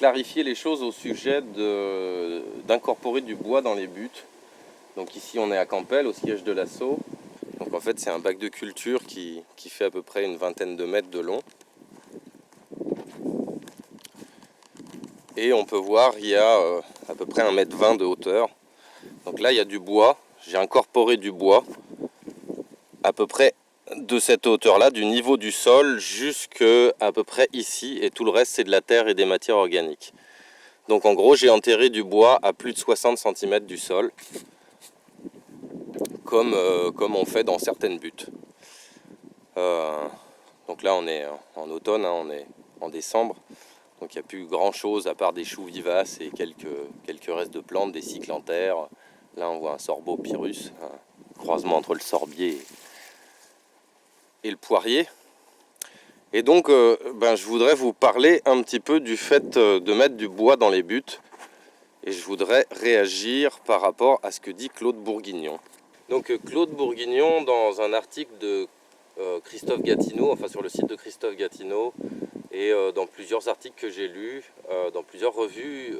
clarifier les choses au sujet d'incorporer du bois dans les buts. Donc ici on est à Campel, au siège de l'assaut. Donc en fait c'est un bac de culture qui fait à peu près une vingtaine de mètres de long. Et on peut voir il y a à peu près 1,20 m de hauteur. Donc là il y a du bois, j'ai incorporé du bois à peu près de cette hauteur-là, du niveau du sol jusqu'à peu près ici, et tout le reste c'est de la terre et des matières organiques. Donc en gros j'ai enterré du bois à plus de 60 cm du sol, comme on fait dans certaines buttes. Donc là on est en automne, hein, on est en décembre, donc il n'y a plus grand chose à part des choux vivaces et quelques restes de plantes, des cyclanthères. Là on voit un sorbopyrus, un croisement entre le sorbier et le poirier. Et donc je voudrais vous parler un petit peu du fait de mettre du bois dans les buts, et je voudrais réagir par rapport à ce que dit Claude Bourguignon. Donc Claude Bourguignon, dans un article de Christophe Gatineau, enfin sur le site de Christophe Gatineau, et dans plusieurs articles que j'ai lus, dans plusieurs revues,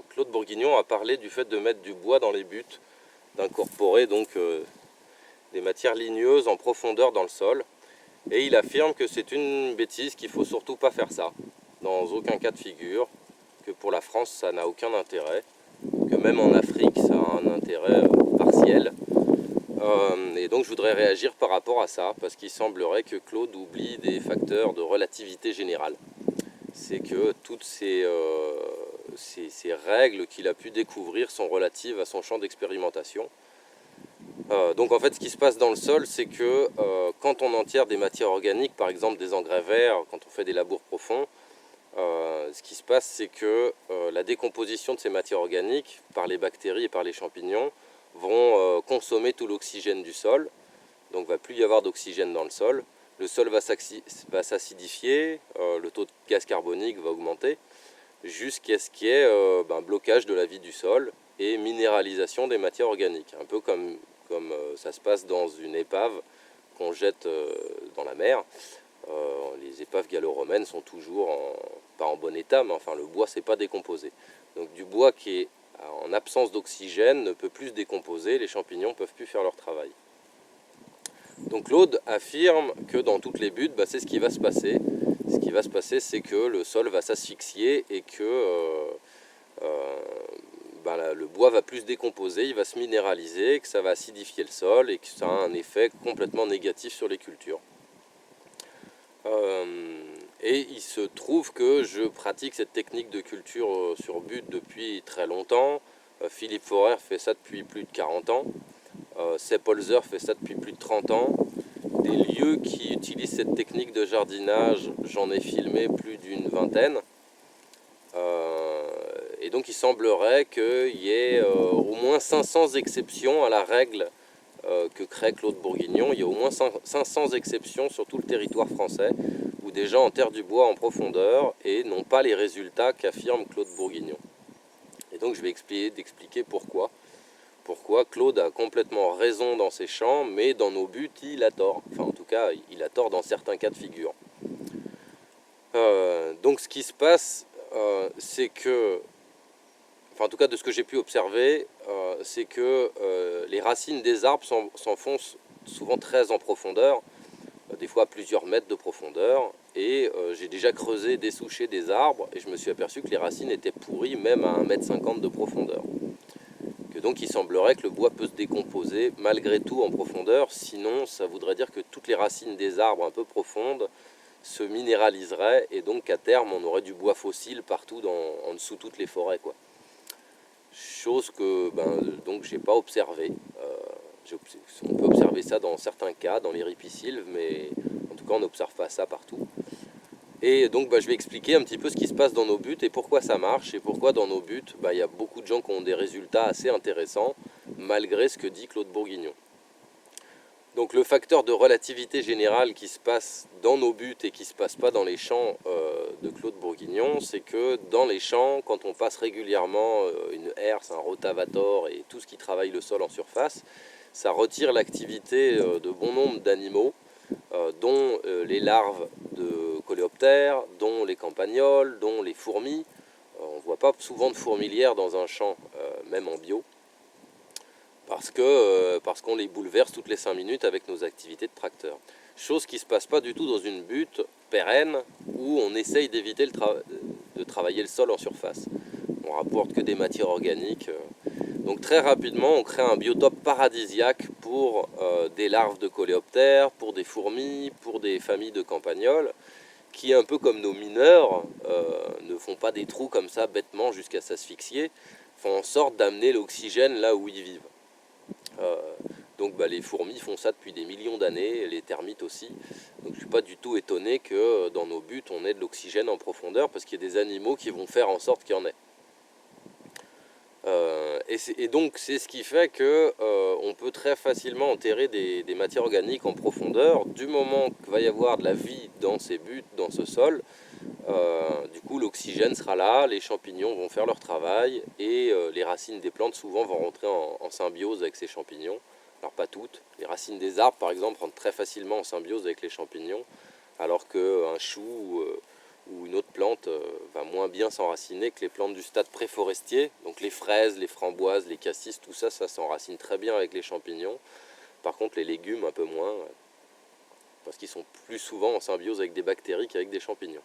Claude Bourguignon a parlé du fait de mettre du bois dans les buts, d'incorporer donc des matières ligneuses en profondeur dans le sol. Et il affirme que c'est une bêtise, qu'il ne faut surtout pas faire ça, dans aucun cas de figure, que pour la France ça n'a aucun intérêt, que même en Afrique ça a un intérêt partiel. Et donc je voudrais réagir par rapport à ça, parce qu'il semblerait que Claude oublie des facteurs de relativité générale. C'est que toutes ces règles qu'il a pu découvrir sont relatives à son champ d'expérimentation. Donc en fait ce qui se passe dans le sol, c'est que quand on enterre des matières organiques, par exemple des engrais verts, quand on fait des labours profonds, ce qui se passe, c'est que la décomposition de ces matières organiques par les bactéries et par les champignons vont consommer tout l'oxygène du sol. Donc il ne va plus y avoir d'oxygène dans le sol. Le sol va s'acidifier, le taux de gaz carbonique va augmenter, jusqu'à ce qu'il y ait blocage de la vie du sol et minéralisation des matières organiques. Un peu comme ça se passe dans une épave qu'on jette dans la mer. Les épaves gallo-romaines sont toujours pas en bon état, mais enfin le bois s'est pas décomposé. Donc du bois qui est en absence d'oxygène ne peut plus se décomposer, les champignons ne peuvent plus faire leur travail. Donc Claude affirme que dans toutes les buttes, c'est ce qui va se passer. Ce qui va se passer, c'est que le sol va s'asphyxier et que le bois va plus se décomposer, il va se minéraliser, que ça va acidifier le sol et que ça a un effet complètement négatif sur les cultures. Et il se trouve que je pratique cette technique de culture sur butte depuis très longtemps. Philippe Forer fait ça depuis plus de 40 ans. Sepp Holzer fait ça depuis plus de 30 ans. Des lieux qui utilisent cette technique de jardinage, j'en ai filmé plus d'une vingtaine. Et donc il semblerait qu'il y ait au moins 500 exceptions à la règle que crée Claude Bourguignon. Il y a au moins 500 exceptions sur tout le territoire français où des gens enterrent du bois en profondeur et n'ont pas les résultats qu'affirme Claude Bourguignon. Et donc je vais expliquer pourquoi. Pourquoi Claude a complètement raison dans ses champs, mais dans nos buts il a tort. Enfin en tout cas il a tort dans certains cas de figure. Donc ce qui se passe, c'est que, enfin en tout cas de ce que j'ai pu observer, c'est que les racines des arbres s'enfoncent souvent très en profondeur, des fois à plusieurs mètres de profondeur, et j'ai déjà creusé, dessouché des arbres, et je me suis aperçu que les racines étaient pourries même à 1,50 m de profondeur. Que donc il semblerait que le bois peut se décomposer malgré tout en profondeur, sinon ça voudrait dire que toutes les racines des arbres un peu profondes se minéraliseraient, et donc à terme on aurait du bois fossile partout en dessous toutes les forêts, quoi. Chose que donc j'ai pas observé. On peut observer ça dans certains cas, dans les ripisylves, mais en tout cas on n'observe pas ça partout. Et donc je vais expliquer un petit peu ce qui se passe dans nos buts et pourquoi ça marche, et pourquoi dans nos buts il y a beaucoup de gens qui ont des résultats assez intéressants malgré ce que dit Claude Bourguignon. Donc le facteur de relativité générale qui se passe dans nos buts et qui ne se passe pas dans les champs de Claude Bourguignon, c'est que dans les champs, quand on passe régulièrement une herse, un rotavator et tout ce qui travaille le sol en surface, ça retire l'activité de bon nombre d'animaux, dont les larves de coléoptères, dont les campagnols, dont les fourmis, On ne voit pas souvent de fourmilières dans un champ, même en bio, parce qu'on les bouleverse toutes les 5 minutes avec nos activités de tracteur. Chose qui ne se passe pas du tout dans une butte pérenne où on essaye d'éviter de travailler le sol en surface. On rapporte que des matières organiques. Donc très rapidement, on crée un biotope paradisiaque pour des larves de coléoptères, pour des fourmis, pour des familles de campagnols, qui, un peu comme nos mineurs, ne font pas des trous comme ça bêtement jusqu'à s'asphyxier, font en sorte d'amener l'oxygène là où ils vivent. Donc les fourmis font ça depuis des millions d'années, les termites aussi. Donc je ne suis pas du tout étonné que dans nos buttes on ait de l'oxygène en profondeur, parce qu'il y a des animaux qui vont faire en sorte qu'il y en ait. Et donc c'est ce qui fait que on peut très facilement enterrer des matières organiques en profondeur. Du moment qu'il va y avoir de la vie dans ces buttes, dans ce sol, du coup l'oxygène sera là, les champignons vont faire leur travail, et les racines des plantes souvent vont rentrer en symbiose avec ces champignons. Alors pas toutes, les racines des arbres par exemple rentrent très facilement en symbiose avec les champignons, alors qu'un chou ou une autre plante va moins bien s'enraciner que les plantes du stade préforestier. Donc les fraises, les framboises, les cassis, tout ça, ça s'enracine très bien avec les champignons. Par contre les légumes un peu moins, parce qu'ils sont plus souvent en symbiose avec des bactéries qu'avec des champignons.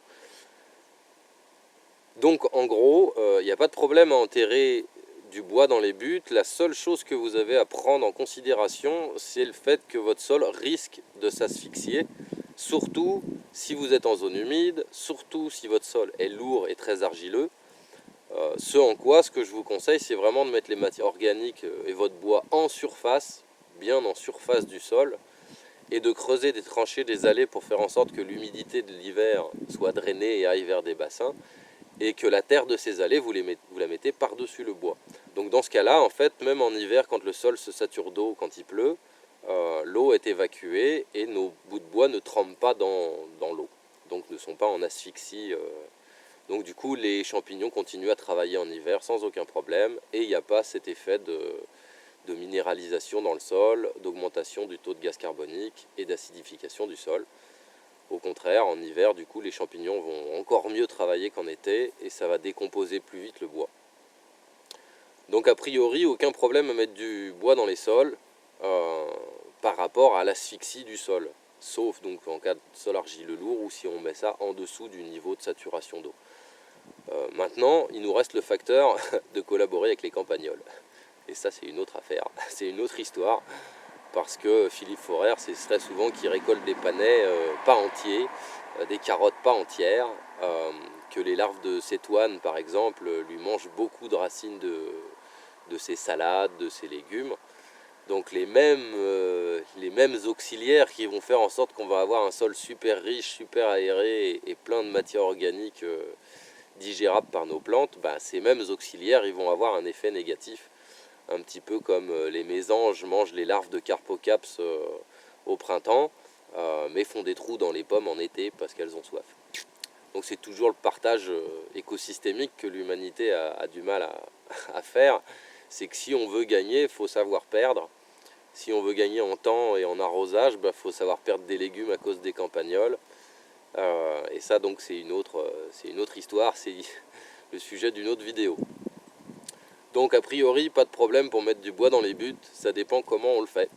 Donc en gros, il n'y a pas de problème à enterrer du bois dans les buttes. La seule chose que vous avez à prendre en considération, c'est le fait que votre sol risque de s'asphyxier, surtout si vous êtes en zone humide, surtout si votre sol est lourd et très argileux. Ce que je vous conseille, c'est vraiment de mettre les matières organiques et votre bois en surface, bien en surface du sol, et de creuser des tranchées, des allées pour faire en sorte que l'humidité de l'hiver soit drainée et aille vers des bassins, et que la terre de ces allées, vous la mettez par-dessus le bois. Donc dans ce cas-là, en fait, même en hiver, quand le sol se sature d'eau, quand il pleut, l'eau est évacuée et nos bouts de bois ne trempent pas dans l'eau, donc ne sont pas en asphyxie. Donc du coup, les champignons continuent à travailler en hiver sans aucun problème, et il n'y a pas cet effet de minéralisation dans le sol, d'augmentation du taux de gaz carbonique et d'acidification du sol. Au contraire, en hiver, du coup, les champignons vont encore mieux travailler qu'en été, et ça va décomposer plus vite le bois. Donc a priori, aucun problème à mettre du bois dans les sols par rapport à l'asphyxie du sol, sauf donc en cas de sol argileux lourd, ou si on met ça en dessous du niveau de saturation d'eau. Maintenant, il nous reste le facteur de collaborer avec les campagnols. Et ça, c'est une autre affaire, c'est une autre histoire. Parce que Philippe Forer, c'est très souvent qu'il récolte des panais pas entiers, des carottes pas entières, que les larves de cétoine, par exemple, lui mangent beaucoup de racines de ses salades, de ses légumes. Donc les mêmes auxiliaires qui vont faire en sorte qu'on va avoir un sol super riche, super aéré et plein de matières organiques digérables par nos plantes, ces mêmes auxiliaires ils vont avoir un effet négatif. Un petit peu comme les mésanges mangent les larves de carpocaps au printemps, mais font des trous dans les pommes en été parce qu'elles ont soif. Donc c'est toujours le partage écosystémique que l'humanité a du mal à faire. C'est que si on veut gagner, il faut savoir perdre. Si on veut gagner en temps et en arrosage, il faut savoir perdre des légumes à cause des campagnols. Et ça, donc, c'est une autre histoire, c'est le sujet d'une autre vidéo. Donc a priori, pas de problème pour mettre du bois dans les buttes, ça dépend comment on le fait.